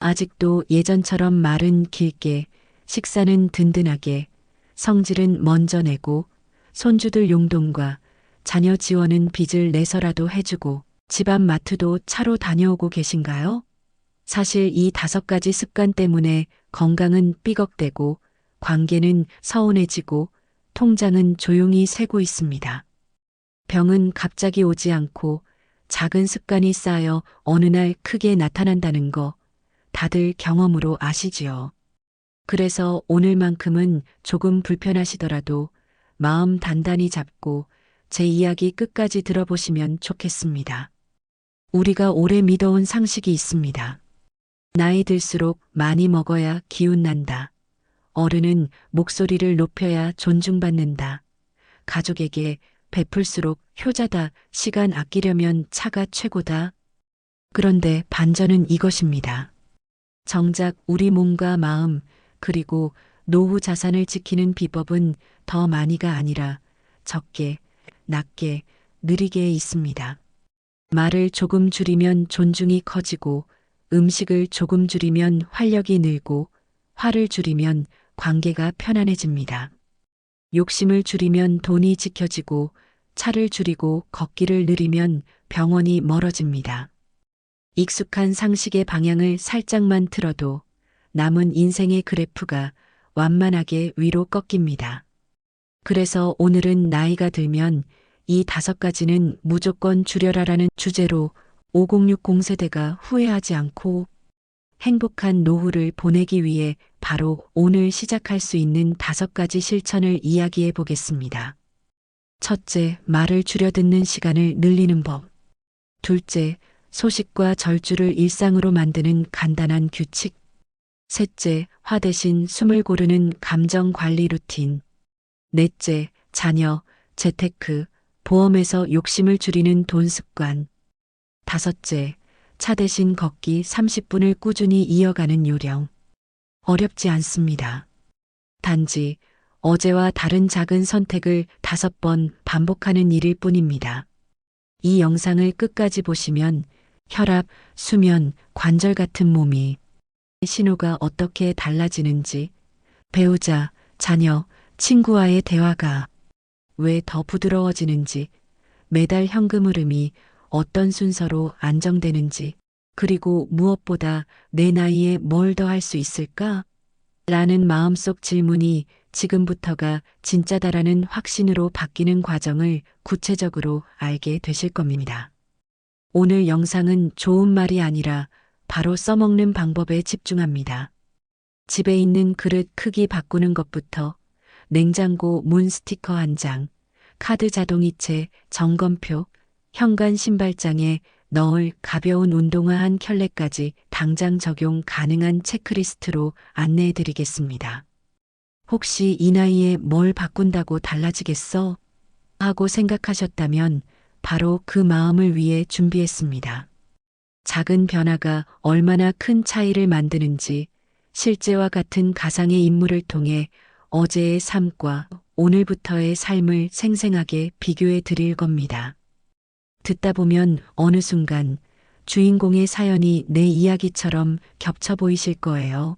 아직도 예전처럼 말은 길게, 식사는 든든하게, 성질은 먼저 내고, 손주들 용돈과 자녀 지원은 빚을 내서라도 해주고, 집안 마트도 차로 다녀오고 계신가요? 사실 이 5가지 습관 때문에 건강은 삐걱대고, 관계는 서운해지고, 통장은 조용히 새고 있습니다. 병은 갑자기 오지 않고 작은 습관이 쌓여 어느 날 크게 나타난다는 거 다들 경험으로 아시지요. 그래서 오늘만큼은 조금 불편하시더라도 마음 단단히 잡고 제 이야기 끝까지 들어보시면 좋겠습니다. 우리가 오래 믿어온 상식이 있습니다. 나이 들수록 많이 먹어야 기운 난다. 어른은 목소리를 높여야 존중받는다. 가족에게 베풀수록 효자다. 시간 아끼려면 차가 최고다. 그런데 반전은 이것입니다. 정작 우리 몸과 마음 그리고 노후 자산을 지키는 비법은 더 많이가 아니라 적게, 낮게, 느리게 있습니다. 말을 조금 줄이면 존중이 커지고 음식을 조금 줄이면 활력이 늘고 화를 줄이면 관계가 편안해집니다. 욕심을 줄이면 돈이 지켜지고 차를 줄이고 걷기를 느리면 병원이 멀어집니다. 익숙한 상식의 방향을 살짝만 틀어도 남은 인생의 그래프가 완만하게 위로 꺾입니다. 그래서 오늘은 나이가 들면 이 5가지는 무조건 줄여라라는 주제로 5060 세대가 후회하지 않고 행복한 노후를 보내기 위해 바로 오늘 시작할 수 있는 5가지 실천을 이야기해 보겠습니다. 첫째, 말을 줄여 듣는 시간을 늘리는 법. 둘째, 소식과 절주를 일상으로 만드는 간단한 규칙. 셋째, 화 대신 숨을 고르는 감정 관리 루틴. 넷째, 자녀, 재테크, 보험에서 욕심을 줄이는 돈 습관. 다섯째, 차 대신 걷기 30분을 꾸준히 이어가는 요령. 어렵지 않습니다. 단지 어제와 다른 작은 선택을 5번 반복하는 일일 뿐입니다. 이 영상을 끝까지 보시면 혈압, 수면, 관절 같은 몸이 신호가 어떻게 달라지는지, 배우자, 자녀, 친구와의 대화가 왜 더 부드러워지는지, 매달 현금 흐름이 어떤 순서로 안정되는지, 그리고 무엇보다 내 나이에 뭘 더 할 수 있을까? 라는 마음속 질문이 지금부터가 진짜다라는 확신으로 바뀌는 과정을 구체적으로 알게 되실 겁니다. 오늘 영상은 좋은 말이 아니라 바로 써먹는 방법에 집중합니다. 집에 있는 그릇 크기 바꾸는 것부터 냉장고 문 스티커 1장, 카드 자동이체, 점검표, 현관 신발장에 넣을 가벼운 운동화 한 켤레까지 당장 적용 가능한 체크리스트로 안내해 드리겠습니다. 혹시 이 나이에 뭘 바꾼다고 달라지겠어? 하고 생각하셨다면 바로 그 마음을 위해 준비했습니다. 작은 변화가 얼마나 큰 차이를 만드는지 실제와 같은 가상의 인물을 통해 어제의 삶과 오늘부터의 삶을 생생하게 비교해 드릴 겁니다. 듣다 보면 어느 순간 주인공의 사연이 내 이야기처럼 겹쳐 보이실 거예요.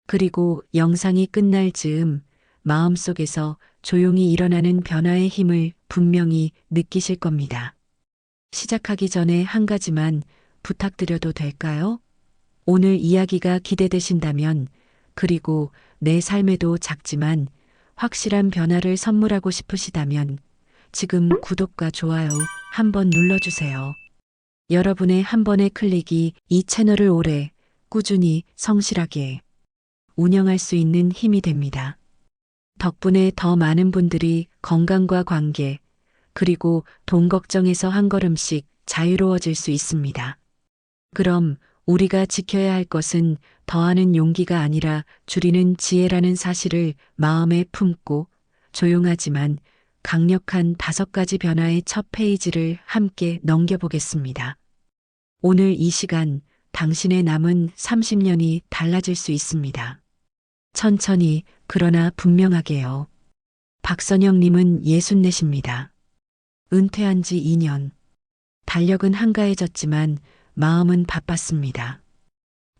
그리고 영상이 끝날 즈음 마음속에서 조용히 일어나는 변화의 힘을 분명히 느끼실 겁니다. 시작하기 전에 한 가지만 부탁드려도 될까요? 오늘 이야기가 기대되신다면, 그리고 내 삶에도 작지만 확실한 변화를 선물하고 싶으시다면 지금 구독과 좋아요 한번 눌러주세요. 여러분의 한 번의 클릭이 이 채널을 오래, 꾸준히, 성실하게 운영할 수 있는 힘이 됩니다. 덕분에 더 많은 분들이 건강과 관계, 그리고 돈 걱정에서 한 걸음씩 자유로워질 수 있습니다. 그럼 우리가 지켜야 할 것은 더하는 용기가 아니라 줄이는 지혜라는 사실을 마음에 품고 조용하지만 강력한 5가지 변화의 첫 페이지를 함께 넘겨보겠습니다. 오늘 이 시간 당신의 남은 30년이 달라질 수 있습니다. 천천히, 그러나 분명하게요. 박선영님은 64입니다. 은퇴한 지 2년. 달력은 한가해졌지만 마음은 바빴습니다.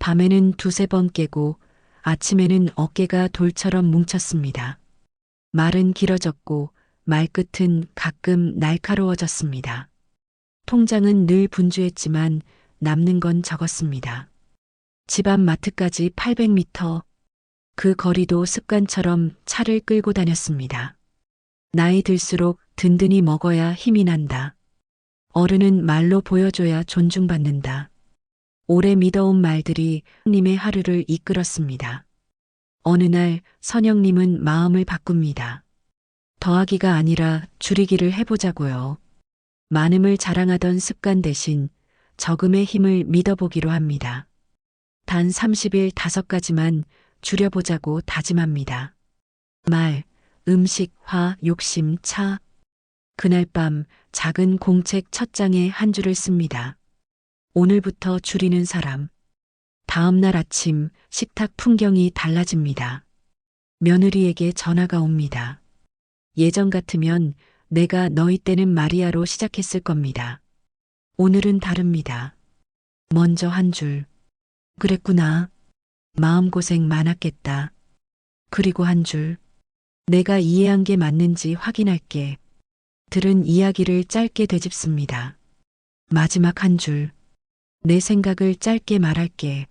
밤에는 두세 번 깨고 아침에는 어깨가 돌처럼 뭉쳤습니다. 말은 길어졌고 말끝은 가끔 날카로워졌습니다. 통장은 늘 분주했지만 남는 건 적었습니다. 집 앞 마트까지 800m, 그 거리도 습관처럼 차를 끌고 다녔습니다. 나이 들수록 든든히 먹어야 힘이 난다. 어른은 말로 보여줘야 존중받는다. 오래 믿어온 말들이 님의 하루를 이끌었습니다. 어느 날 선영님은 마음을 바꿉니다. 더하기가 아니라 줄이기를 해보자고요. 많음을 자랑하던 습관 대신 적음의 힘을 믿어보기로 합니다. 단 30일 5가지만 줄여보자고 다짐합니다. 말, 음식, 화, 욕심, 차. 그날 밤 작은 공책 첫 장에 한 줄을 씁니다. 오늘부터 줄이는 사람. 다음 날 아침 식탁 풍경이 달라집니다. 며느리에게 전화가 옵니다. 예전 같으면 내가 너희 때는 마리아로 시작했을 겁니다. 오늘은 다릅니다. 먼저 한 줄. 그랬구나. 마음고생 많았겠다. 그리고 한 줄. 내가 이해한 게 맞는지 확인할게. 들은 이야기를 짧게 되짚습니다. 마지막 한 줄. 내 생각을 짧게 말할게.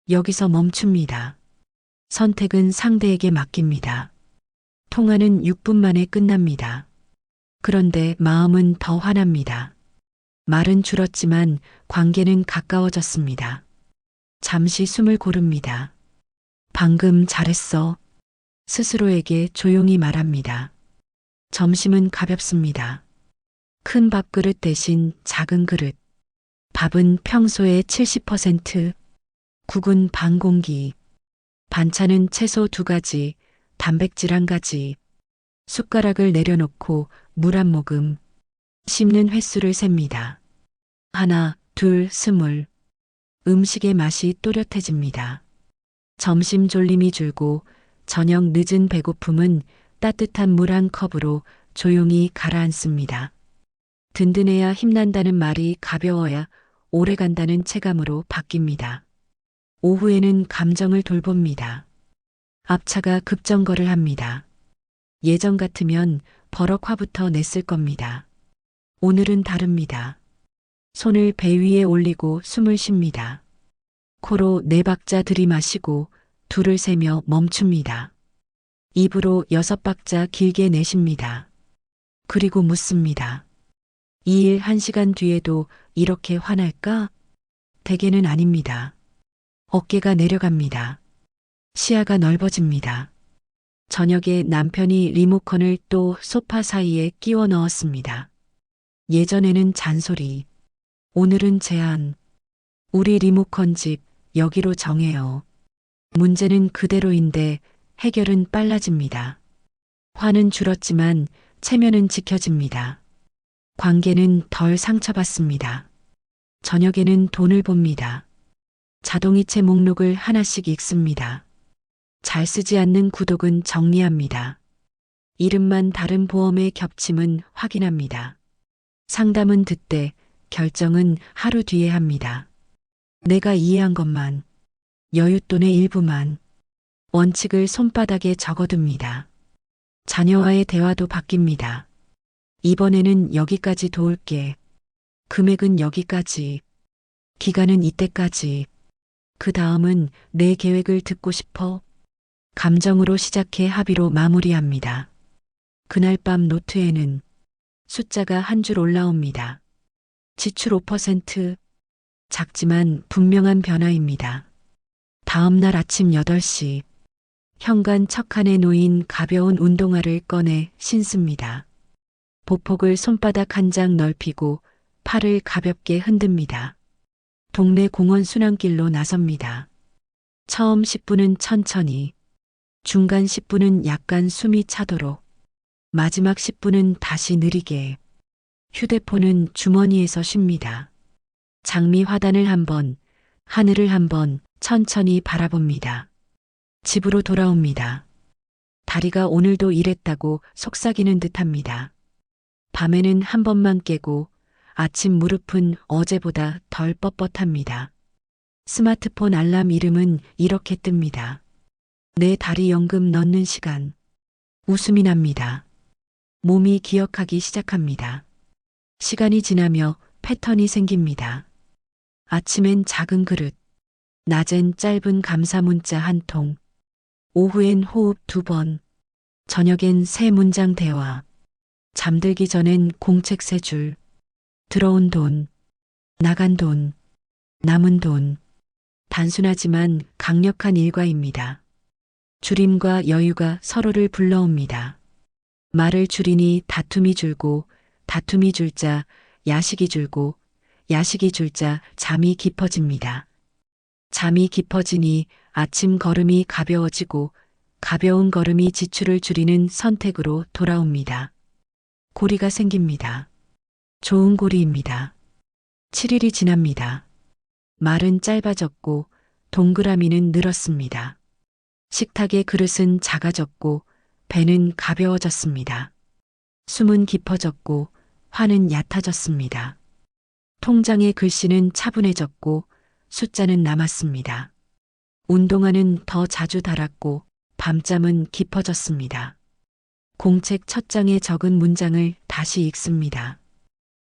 여기서 멈춥니다. 선택은 상대에게 맡깁니다. 통화는 6분 만에 끝납니다. 그런데 마음은 더 화납니다. 말은 줄었지만 관계는 가까워졌습니다. 잠시 숨을 고릅니다. 방금 잘했어. 스스로에게 조용히 말합니다. 점심은 가볍습니다. 큰 밥그릇 대신 작은 그릇. 밥은 평소의 70%, 국은 반 공기, 반찬은 채소 2가지, 단백질 1가지, 숟가락을 내려놓고 물 한 모금, 씹는 횟수를 셉니다. 1, 2, 20. 음식의 맛이 또렷해집니다. 점심 졸림이 줄고 저녁 늦은 배고픔은 따뜻한 물 한 컵으로 조용히 가라앉습니다. 든든해야 힘난다는 말이 가벼워야 오래 간다는 체감으로 바뀝니다. 오후에는 감정을 돌봅니다. 앞차가 급정거를 합니다. 예전 같으면 버럭 화부터 냈을 겁니다. 오늘은 다릅니다. 손을 배 위에 올리고 숨을 쉽니다. 코로 4박자 들이마시고 둘을 세며 멈춥니다. 입으로 6박자 길게 내쉽니다. 그리고 묻습니다. 이 일 1시간 뒤에도 이렇게 화날까? 대개는 아닙니다. 어깨가 내려갑니다. 시야가 넓어집니다. 저녁에 남편이 리모컨을 또 소파 사이에 끼워 넣었습니다. 예전에는 잔소리, 오늘은 제안. 우리 리모컨 집 여기로 정해요. 문제는 그대로인데 해결은 빨라집니다. 화는 줄었지만 체면은 지켜집니다. 관계는 덜 상처받습니다. 저녁에는 돈을 봅니다. 자동이체 목록을 하나씩 읽습니다. 잘 쓰지 않는 구독은 정리합니다. 이름만 다른 보험의 겹침은 확인합니다. 상담은 듣되 결정은 하루 뒤에 합니다. 내가 이해한 것만, 여윳돈의 일부만, 원칙을 손바닥에 적어둡니다. 자녀와의 대화도 바뀝니다. 이번에는 여기까지 도울게. 금액은 여기까지. 기간은 이때까지. 그 다음은 내 계획을 듣고 싶어. 감정으로 시작해 합의로 마무리합니다. 그날 밤 노트에는 숫자가 한 줄 올라옵니다. 지출 5%. 작지만 분명한 변화입니다. 다음 날 아침 8시. 현관 척칸에 놓인 가벼운 운동화를 꺼내 신습니다. 보폭을 손바닥 한 장 넓히고 팔을 가볍게 흔듭니다. 동네 공원 순환길로 나섭니다. 처음 10분은 천천히, 중간 10분은 약간 숨이 차도록, 마지막 10분은 다시 느리게. 휴대폰은 주머니에서 쉽니다. 장미 화단을 한번, 하늘을 한번 천천히 바라봅니다. 집으로 돌아옵니다. 다리가 오늘도 일했다고 속삭이는 듯합니다. 밤에는 한 번만 깨고 아침 무릎은 어제보다 덜 뻣뻣합니다. 스마트폰 알람 이름은 이렇게 뜹니다. 내 다리 연금 넣는 시간. 웃음이 납니다. 몸이 기억하기 시작합니다. 시간이 지나며 패턴이 생깁니다. 아침엔 작은 그릇, 낮엔 짧은 감사 문자 한 통, 오후엔 호흡 2번, 저녁엔 세 문장 대화, 잠들기 전엔 공책 3줄, 들어온 돈, 나간 돈, 남은 돈. 단순하지만 강력한 일과입니다. 줄임과 여유가 서로를 불러옵니다. 말을 줄이니 다툼이 줄고, 다툼이 줄자 야식이 줄고, 야식이 줄자 잠이 깊어집니다. 잠이 깊어지니 아침 걸음이 가벼워지고, 가벼운 걸음이 지출을 줄이는 선택으로 돌아옵니다. 고리가 생깁니다. 좋은 고리입니다. 7일이 지납니다. 말은 짧아졌고 동그라미는 늘었습니다. 식탁의 그릇은 작아졌고 배는 가벼워졌습니다. 숨은 깊어졌고 화는 얕아졌습니다. 통장의 글씨는 차분해졌고 숫자는 남았습니다. 운동화는 더 자주 달았고 밤잠은 깊어졌습니다. 공책 첫 장에 적은 문장을 다시 읽습니다.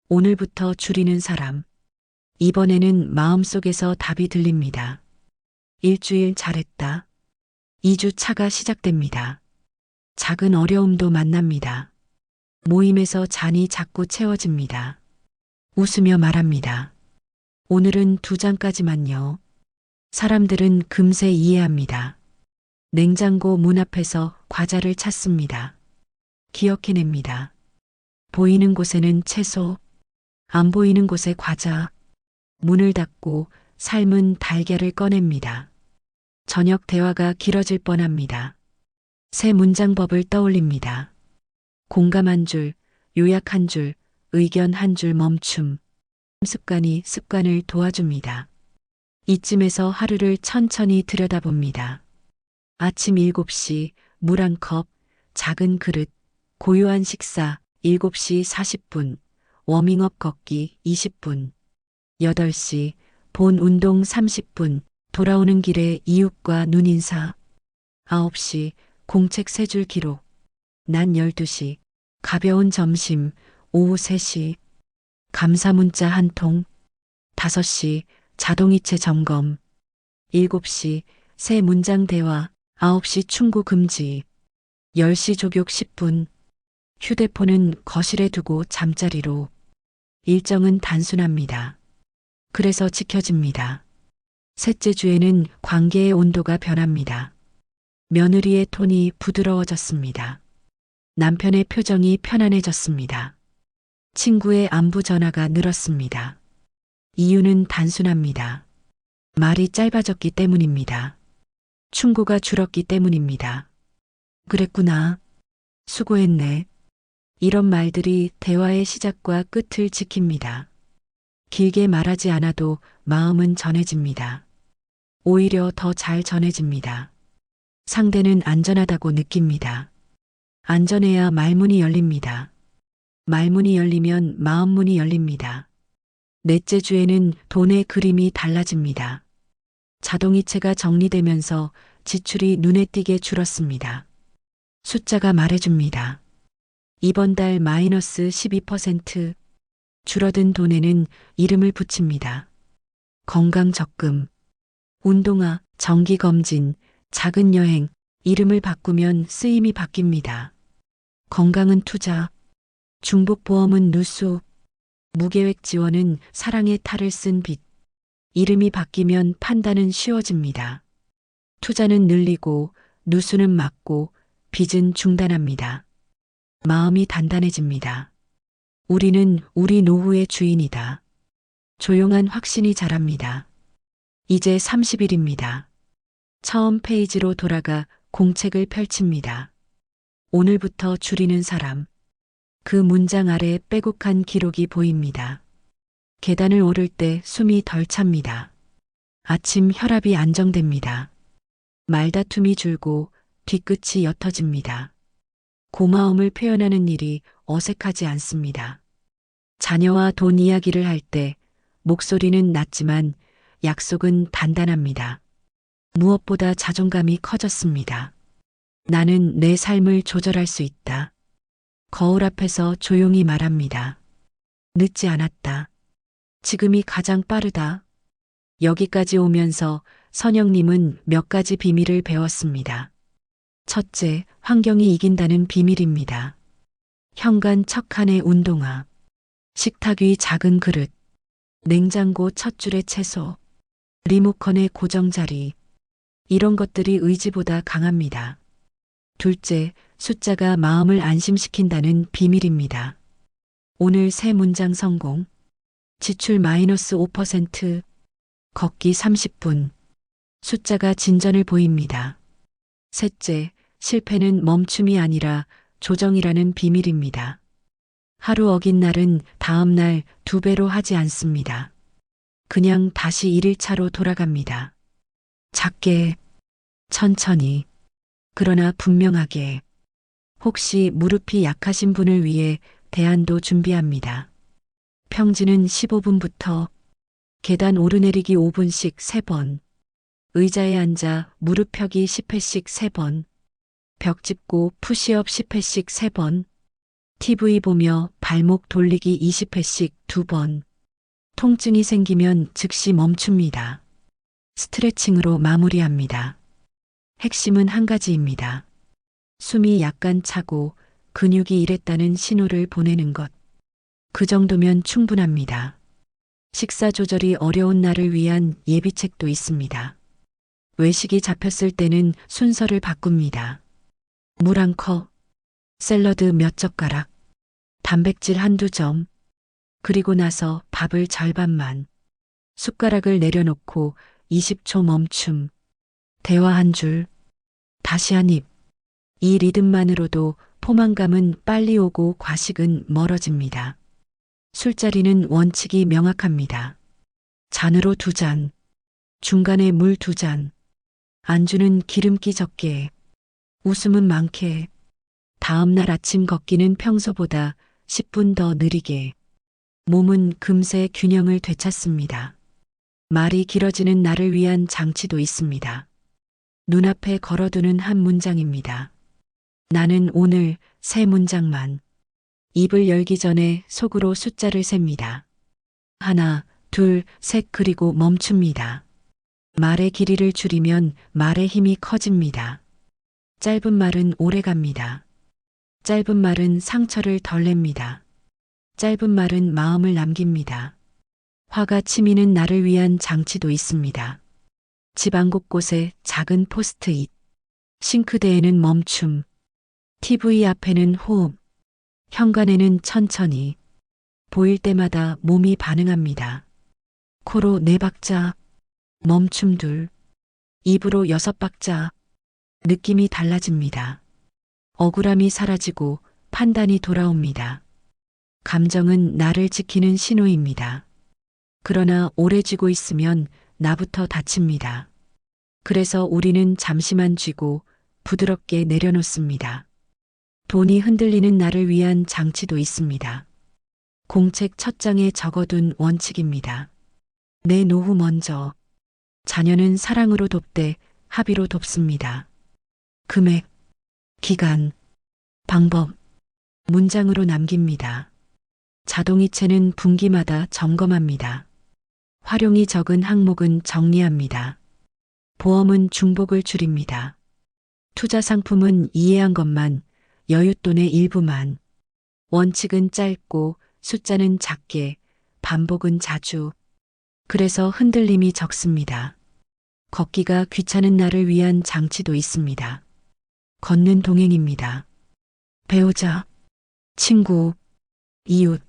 오늘부터 줄이는 사람. 이번에는 마음속에서 답이 들립니다. 일주일 잘했다. 2주 차가 시작됩니다. 작은 어려움도 만납니다. 모임에서 잔이 자꾸 채워집니다. 웃으며 말합니다. 오늘은 2잔까지만요. 사람들은 금세 이해합니다. 냉장고 문 앞에서 과자를 찾습니다. 기억해냅니다. 보이는 곳에는 채소, 안 보이는 곳에 과자. 문을 닫고 삶은 달걀을 꺼냅니다. 저녁 대화가 길어질 뻔합니다. 새 문장법을 떠올립니다. 공감 한 줄, 요약 한 줄, 의견 한 줄 멈춤. 습관이 습관을 도와줍니다. 이쯤에서 하루를 천천히 들여다봅니다. 아침 7시 물 한 컵, 작은 그릇, 고요한 식사 7시 40분, 워밍업 걷기 20분. 8시 본 운동 30분, 돌아오는 길에 이웃과 눈인사. 9시 공책 3줄 기록. 낮 12시 가벼운 점심, 오후 3시 감사 문자 한 통. 5시 자동이체 점검. 7시 새 문장 대화. 9시 충고 금지. 10시 족욕 10분. 휴대폰은 거실에 두고 잠자리로. 일정은 단순합니다. 그래서 지켜집니다. 셋째 주에는 관계의 온도가 변합니다. 며느리의 톤이 부드러워졌습니다. 남편의 표정이 편안해졌습니다. 친구의 안부 전화가 늘었습니다. 이유는 단순합니다. 말이 짧아졌기 때문입니다. 충고가 줄었기 때문입니다. 그랬구나. 수고했네. 이런 말들이 대화의 시작과 끝을 지킵니다. 길게 말하지 않아도 마음은 전해집니다. 오히려 더 잘 전해집니다. 상대는 안전하다고 느낍니다. 안전해야 말문이 열립니다. 말문이 열리면 마음문이 열립니다. 넷째 주에는 돈의 그림이 달라집니다. 자동이체가 정리되면서 지출이 눈에 띄게 줄었습니다. 숫자가 말해줍니다. 이번 달 마이너스 12%. 줄어든 돈에는 이름을 붙입니다. 건강 적금, 운동화, 정기검진, 작은 여행, 이름을 바꾸면 쓰임이 바뀝니다. 건강은 투자, 중복보험은 누수, 무계획 지원은 사랑의 탈을 쓴 빚. 이름이 바뀌면 판단은 쉬워집니다. 투자는 늘리고, 누수는 막고, 빚은 중단합니다. 마음이 단단해집니다. 우리는 우리 노후의 주인이다. 조용한 확신이 자랍니다. 이제 30일입니다. 처음 페이지로 돌아가 공책을 펼칩니다. 오늘부터 줄이는 사람. 그 문장 아래 빼곡한 기록이 보입니다. 계단을 오를 때 숨이 덜 찹니다. 아침 혈압이 안정됩니다. 말다툼이 줄고 뒤끝이 옅어집니다. 고마움을 표현하는 일이 어색하지 않습니다. 자녀와 돈 이야기를 할 때 목소리는 낮지만 약속은 단단합니다. 무엇보다 자존감이 커졌습니다. 나는 내 삶을 조절할 수 있다. 거울 앞에서 조용히 말합니다. 늦지 않았다. 지금이 가장 빠르다. 여기까지 오면서 선영님은 몇 가지 비밀을 배웠습니다. 첫째, 환경이 이긴다는 비밀입니다. 현관 첫 칸의 운동화, 식탁 위 작은 그릇, 냉장고 첫 줄의 채소, 리모컨의 고정자리, 이런 것들이 의지보다 강합니다. 둘째, 숫자가 마음을 안심시킨다는 비밀입니다. 오늘 세 문장 성공, 지출 마이너스 5%, 걷기 30분, 숫자가 진전을 보입니다. 셋째, 실패는 멈춤이 아니라 조정이라는 비밀입니다. 하루 어긴 날은 다음 날 2배로 하지 않습니다. 그냥 다시 1일차로 돌아갑니다. 작게, 천천히, 그러나 분명하게. 혹시 무릎이 약하신 분을 위해 대안도 준비합니다. 평지는 15분부터, 계단 오르내리기 5분씩 3번, 의자에 앉아 무릎 펴기 10회씩 3번, 벽 짚고 푸시업 10회씩 3번, TV 보며 발목 돌리기 20회씩 2번, 통증이 생기면 즉시 멈춥니다. 스트레칭으로 마무리합니다. 핵심은 한 가지입니다. 숨이 약간 차고 근육이 일했다는 신호를 보내는 것. 그 정도면 충분합니다. 식사 조절이 어려운 날을 위한 예비책도 있습니다. 외식이 잡혔을 때는 순서를 바꿉니다. 물 1컵, 샐러드 몇 젓가락, 단백질 1~2점, 그리고 나서 밥을 절반만, 숟가락을 내려놓고 20초 멈춤, 대화 한 줄, 다시 한 입. 이 리듬만으로도 포만감은 빨리 오고 과식은 멀어집니다. 술자리는 원칙이 명확합니다. 잔으로 2잔, 중간에 물 2잔, 안주는 기름기 적게, 웃음은 많게, 다음날 아침 걷기는 평소보다 10분 더 느리게. 몸은 금세 균형을 되찾습니다. 말이 길어지는 나를 위한 장치도 있습니다. 눈앞에 걸어두는 한 문장입니다. 나는 오늘 3문장만. 입을 열기 전에 속으로 숫자를 셉니다. 1, 2, 3 그리고 멈춥니다. 말의 길이를 줄이면 말의 힘이 커집니다. 짧은 말은 오래 갑니다. 짧은 말은 상처를 덜 냅니다. 짧은 말은 마음을 남깁니다. 화가 치미는 나를 위한 장치도 있습니다. 집 안 곳곳에 작은 포스트잇, 싱크대에는 멈춤, TV 앞에는 호흡, 현관에는 천천히. 보일 때마다 몸이 반응합니다. 코로 4박자, 멈춤 2, 입으로 6박자, 느낌이 달라집니다. 억울함이 사라지고 판단이 돌아옵니다. 감정은 나를 지키는 신호입니다. 그러나 오래 쥐고 있으면 나부터 다칩니다. 그래서 우리는 잠시만 쥐고 부드럽게 내려놓습니다. 돈이 흔들리는 나를 위한 장치도 있습니다. 공책 첫 장에 적어둔 원칙입니다. 내 노후 먼저. 자녀는 사랑으로 돕되 합의로 돕습니다. 금액, 기간, 방법, 문장으로 남깁니다. 자동이체는 분기마다 점검합니다. 활용이 적은 항목은 정리합니다. 보험은 중복을 줄입니다. 투자 상품은 이해한 것만, 여윳돈의 일부만. 원칙은 짧고 숫자는 작게, 반복은 자주. 그래서 흔들림이 적습니다. 걷기가 귀찮은 나를 위한 장치도 있습니다. 걷는 동행입니다. 배우자, 친구, 이웃,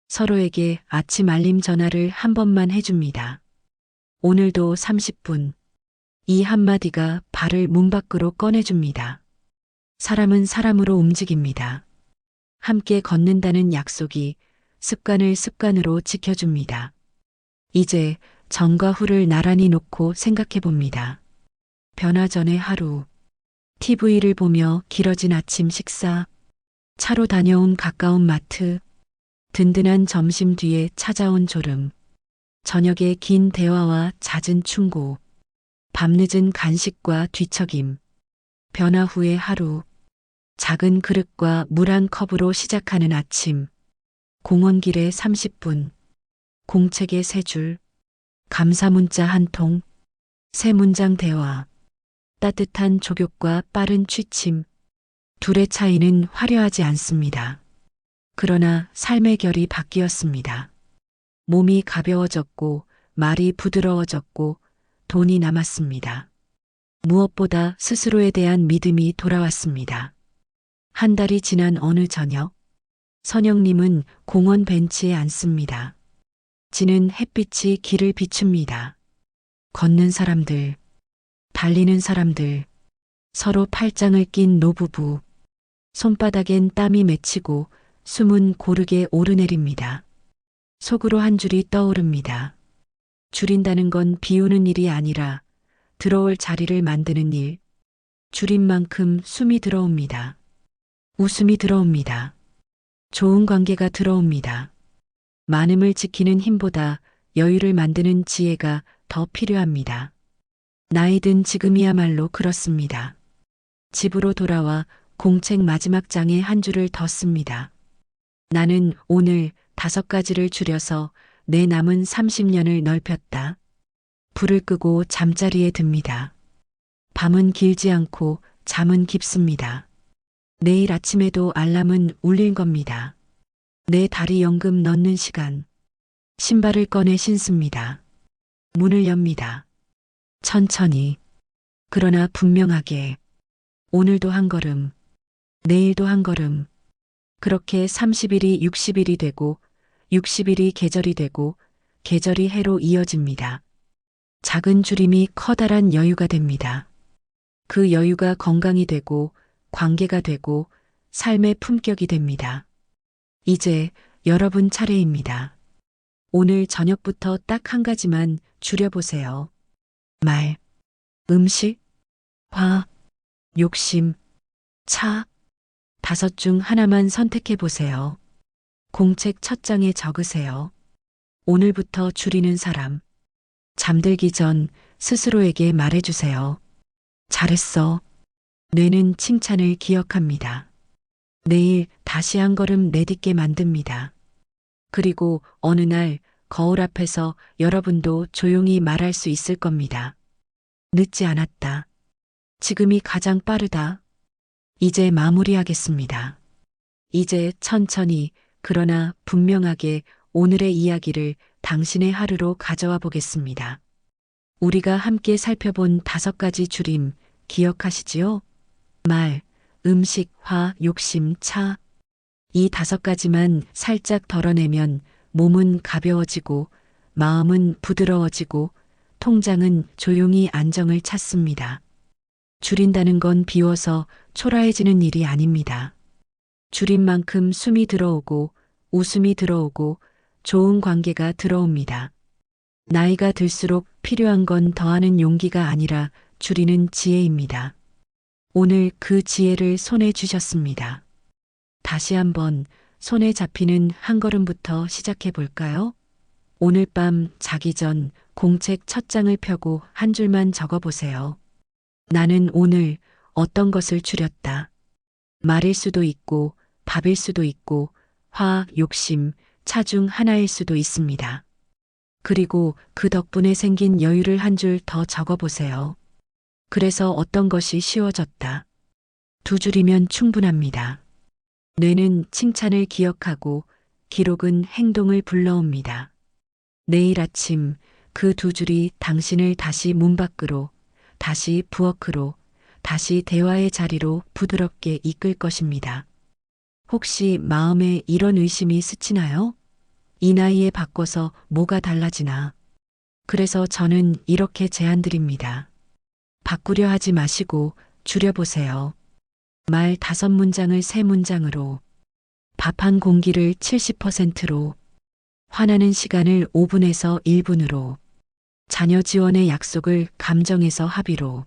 서로에게 아침 알림 전화를 한 번만 해줍니다. 오늘도 30분. 이 한마디가 발을 문 밖으로 꺼내줍니다. 사람은 사람으로 움직입니다. 함께 걷는다는 약속이 습관을 습관으로 지켜줍니다. 이제 전과 후를 나란히 놓고 생각해 봅니다. 변화 전의 하루, TV를 보며 길어진 아침 식사, 차로 다녀온 가까운 마트, 든든한 점심 뒤에 찾아온 졸음. 저녁에 긴 대화와 잦은 충고, 밤늦은 간식과 뒤척임, 변화 후의 하루, 작은 그릇과 물 한 컵으로 시작하는 아침, 공원길에 30분, 공책에 3줄, 감사 문자 한 통, 3문장 대화, 따뜻한 족욕과 빠른 취침, 둘의 차이는 화려하지 않습니다. 그러나 삶의 결이 바뀌었습니다. 몸이 가벼워졌고, 말이 부드러워졌고, 돈이 남았습니다. 무엇보다 스스로에 대한 믿음이 돌아왔습니다. 한 달이 지난 어느 저녁, 선영님은 공원 벤치에 앉습니다. 지는 햇빛이 길을 비춥니다. 걷는 사람들, 달리는 사람들, 서로 팔짱을 낀 노부부, 손바닥엔 땀이 맺히고 숨은 고르게 오르내립니다. 속으로 한 줄이 떠오릅니다. 줄인다는 건 비우는 일이 아니라 들어올 자리를 만드는 일. 줄인 만큼 숨이 들어옵니다. 웃음이 들어옵니다. 좋은 관계가 들어옵니다. 많음을 지키는 힘보다 여유를 만드는 지혜가 더 필요합니다. 나이 든 지금이야말로 그렇습니다. 집으로 돌아와 공책 마지막 장에 한 줄을 더 씁니다. 나는 오늘 5가지를 줄여서 내 남은 30년을 넓혔다. 불을 끄고 잠자리에 듭니다. 밤은 길지 않고 잠은 깊습니다. 내일 아침에도 알람은 울릴 겁니다. 내 다리 연금 넣는 시간. 신발을 꺼내 신습니다. 문을 엽니다. 천천히. 그러나 분명하게. 오늘도 한 걸음. 내일도 한 걸음. 그렇게 30일이 60일이 되고 60일이 계절이 되고 계절이 해로 이어집니다. 작은 줄임이 커다란 여유가 됩니다. 그 여유가 건강이 되고 관계가 되고 삶의 품격이 됩니다. 이제 여러분 차례입니다. 오늘 저녁부터 딱 한 가지만 줄여보세요. 말, 음식, 화, 욕심, 차. 5 중 하나만 선택해 보세요. 공책 첫 장에 적으세요. 오늘부터 줄이는 사람. 잠들기 전 스스로에게 말해주세요. 잘했어. 뇌는 칭찬을 기억합니다. 내일 다시 한 걸음 내딛게 만듭니다. 그리고 어느 날 거울 앞에서 여러분도 조용히 말할 수 있을 겁니다. 늦지 않았다. 지금이 가장 빠르다. 이제 마무리하겠습니다. 이제 천천히 그러나 분명하게 오늘의 이야기를 당신의 하루로 가져와 보겠습니다. 우리가 함께 살펴본 5가지 줄임 기억하시지요? 말, 음식, 화, 욕심, 차. 이 5가지만 살짝 덜어내면 몸은 가벼워지고 마음은 부드러워지고 통장은 조용히 안정을 찾습니다. 줄인다는 건 비워서 초라해지는 일이 아닙니다. 줄인 만큼 숨이 들어오고 웃음이 들어오고 좋은 관계가 들어옵니다. 나이가 들수록 필요한 건 더하는 용기가 아니라 줄이는 지혜입니다. 오늘 그 지혜를 손에 쥐셨습니다. 다시 한번 손에 잡히는 한 걸음부터 시작해 볼까요? 오늘 밤 자기 전 공책 첫 장을 펴고 한 줄만 적어 보세요. 나는 오늘 어떤 것을 줄였다. 말일 수도 있고 밥일 수도 있고 화, 욕심, 차 중 하나일 수도 있습니다. 그리고 그 덕분에 생긴 여유를 한 줄 더 적어 보세요. 그래서 어떤 것이 쉬워졌다. 2줄이면 충분합니다. 뇌는 칭찬을 기억하고 기록은 행동을 불러옵니다. 내일 아침 그 2줄이 당신을 다시 문 밖으로, 다시 부엌으로, 다시 대화의 자리로 부드럽게 이끌 것입니다. 혹시 마음에 이런 의심이 스치나요? 이 나이에 바꿔서 뭐가 달라지나? 그래서 저는 이렇게 제안드립니다. 바꾸려 하지 마시고 줄여보세요. 말 5문장을 3문장으로, 밥 한 공기를 70%로, 화나는 시간을 5분에서 1분으로, 자녀 지원의 약속을 감정에서 합의로,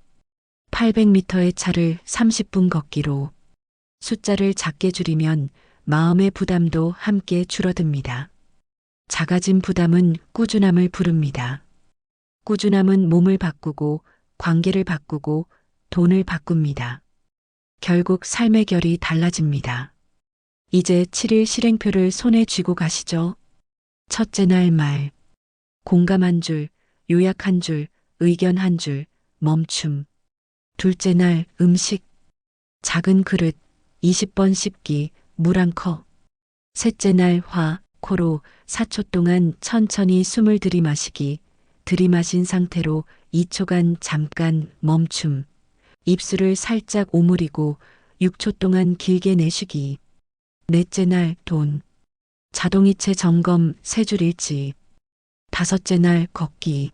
800m의 차를 30분 걷기로, 숫자를 작게 줄이면 마음의 부담도 함께 줄어듭니다. 작아진 부담은 꾸준함을 부릅니다. 꾸준함은 몸을 바꾸고 관계를 바꾸고 돈을 바꿉니다. 결국 삶의 결이 달라집니다. 이제 7일 실행표를 손에 쥐고 가시죠. 첫째 날 말. 공감 한 줄, 요약 한 줄, 의견 한 줄, 멈춤. 둘째 날 음식. 작은 그릇, 20번 씹기, 물 한 컵. 셋째 날 화, 코로 4초 동안 천천히 숨을 들이마시기. 들이마신 상태로 2초간 잠깐 멈춤. 입술을 살짝 오므리고 6초 동안 길게 내쉬기. 넷째 날 돈. 자동이체 점검 3줄 일지. 다섯째 날 걷기.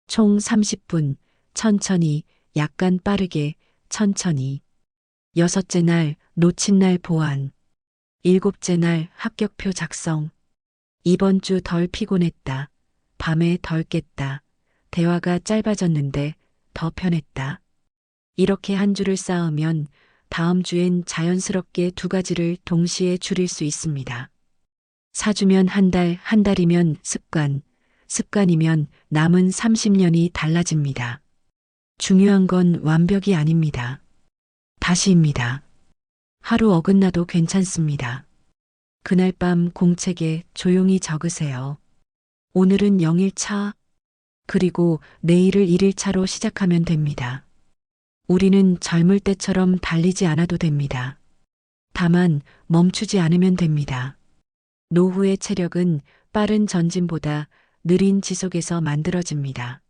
총 30분, 천천히, 약간 빠르게, 천천히. 여섯째 날 놓친 날 보완. 일곱째 날 합격표 작성. 이번 주 덜 피곤했다. 밤에 덜 깼다. 대화가 짧아졌는데 더 편했다. 이렇게 한 주를 쌓으면 다음 주엔 자연스럽게 2가지를 동시에 줄일 수 있습니다. 4주면 한 달, 한 달이면 습관, 습관이면 남은 30년이 달라집니다. 중요한 건 완벽이 아닙니다. 다시입니다. 하루 어긋나도 괜찮습니다. 그날 밤 공책에 조용히 적으세요. 오늘은 0일차, 그리고 내일을 1일차로 시작하면 됩니다. 우리는 젊을 때처럼 달리지 않아도 됩니다. 다만 멈추지 않으면 됩니다. 노후의 체력은 빠른 전진보다 느린 지속에서 만들어집니다.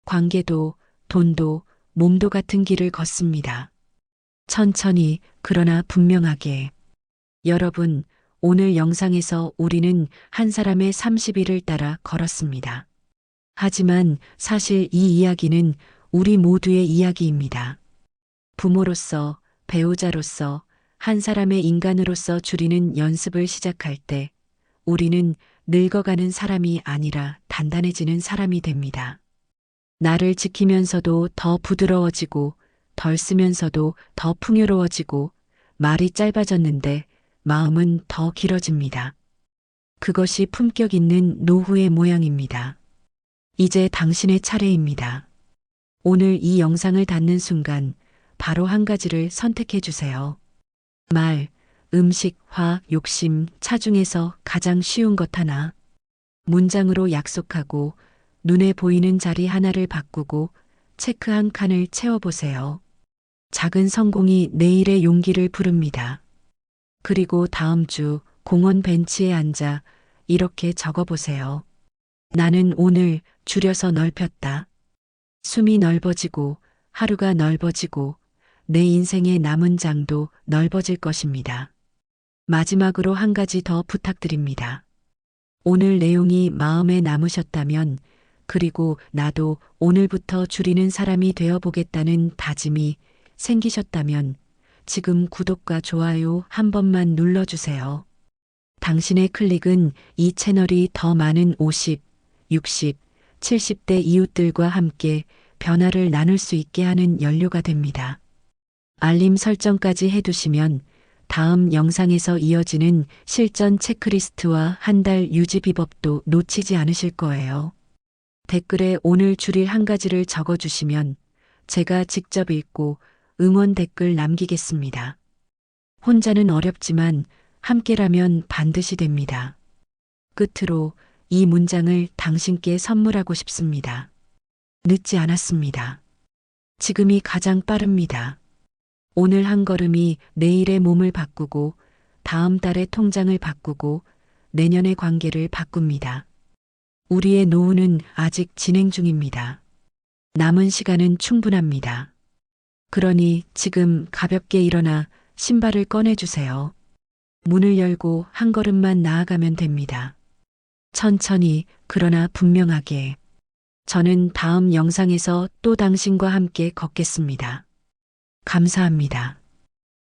관계도, 돈도, 몸도 같은 길을 걷습니다. 천천히, 그러나 분명하게. 여러분, 오늘 영상에서 우리는 한 사람의 30일을 따라 걸었습니다. 하지만 사실 이 이야기는 우리 모두의 이야기입니다. 부모로서, 배우자로서, 한 사람의 인간으로서 줄이는 연습을 시작할 때 우리는 늙어가는 사람이 아니라 단단해지는 사람이 됩니다. 나를 지키면서도 더 부드러워지고 덜 쓰면서도 더 풍요로워지고 말이 짧아졌는데 마음은 더 길어집니다. 그것이 품격 있는 노후의 모양입니다. 이제 당신의 차례입니다. 오늘 이 영상을 닫는 순간 바로 한 가지를 선택해 주세요. 말, 음식, 화, 욕심, 차 중에서 가장 쉬운 것 하나. 문장으로 약속하고 눈에 보이는 자리 하나를 바꾸고 체크 한 칸을 채워보세요. 작은 성공이 내일의 용기를 부릅니다. 그리고 다음 주 공원 벤치에 앉아 이렇게 적어보세요. 나는 오늘 줄여서 넓혔다. 숨이 넓어지고 하루가 넓어지고 내 인생의 남은 장도 넓어질 것입니다. 마지막으로 한 가지 더 부탁드립니다. 오늘 내용이 마음에 남으셨다면 그리고 나도 오늘부터 줄이는 사람이 되어보겠다는 다짐이 생기셨다면 지금 구독과 좋아요 한 번만 눌러주세요. 당신의 클릭은 이 채널이 더 많은 50, 60, 70대 이웃들과 함께 변화를 나눌 수 있게 하는 연료가 됩니다. 알림 설정까지 해두시면 다음 영상에서 이어지는 실전 체크리스트와 한 달 유지 비법도 놓치지 않으실 거예요. 댓글에 오늘 줄일 한 가지를 적어주시면 제가 직접 읽고 응원 댓글 남기겠습니다. 혼자는 어렵지만 함께라면 반드시 됩니다. 끝으로 이 문장을 당신께 선물하고 싶습니다. 늦지 않았습니다. 지금이 가장 빠릅니다. 오늘 한 걸음이 내일의 몸을 바꾸고 다음 달의 통장을 바꾸고 내년의 관계를 바꿉니다. 우리의 노후는 아직 진행 중입니다. 남은 시간은 충분합니다. 그러니 지금 가볍게 일어나 신발을 꺼내주세요. 문을 열고 한 걸음만 나아가면 됩니다. 천천히, 그러나 분명하게. 저는 다음 영상에서 또 당신과 함께 걷겠습니다. 감사합니다.